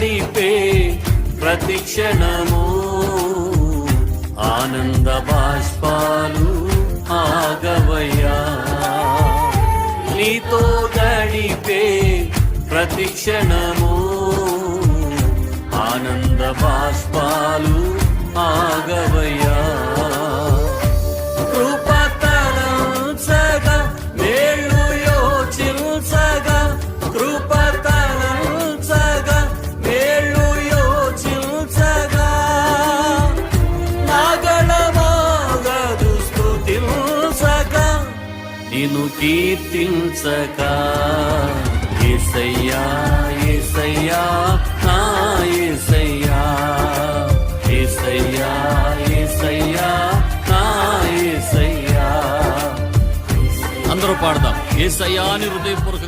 గడిపే ప్రతి క్షణము ఆనంద బాష్పాలు ఆగవయ్యా. నీతో గడిపే ప్రతి క్షణము ఆనంద బాష్పాలు ఆగవయ్యా. కృపతలంచగా మేళ్ళు యోచించగా, కృపతలంచగా మేళ్ళు యోచించగా, నాగళమాగదు స్తుతించగా, నిన్ను కీర్తించగా. యేసయ్యా యేసయ్యా నా యేసయ్యా, యేసయ్యా యేసయ్యా నా యేసయ్యా. అందరూ పాడదాం యేసయ్యా అని హృదయపూర్వక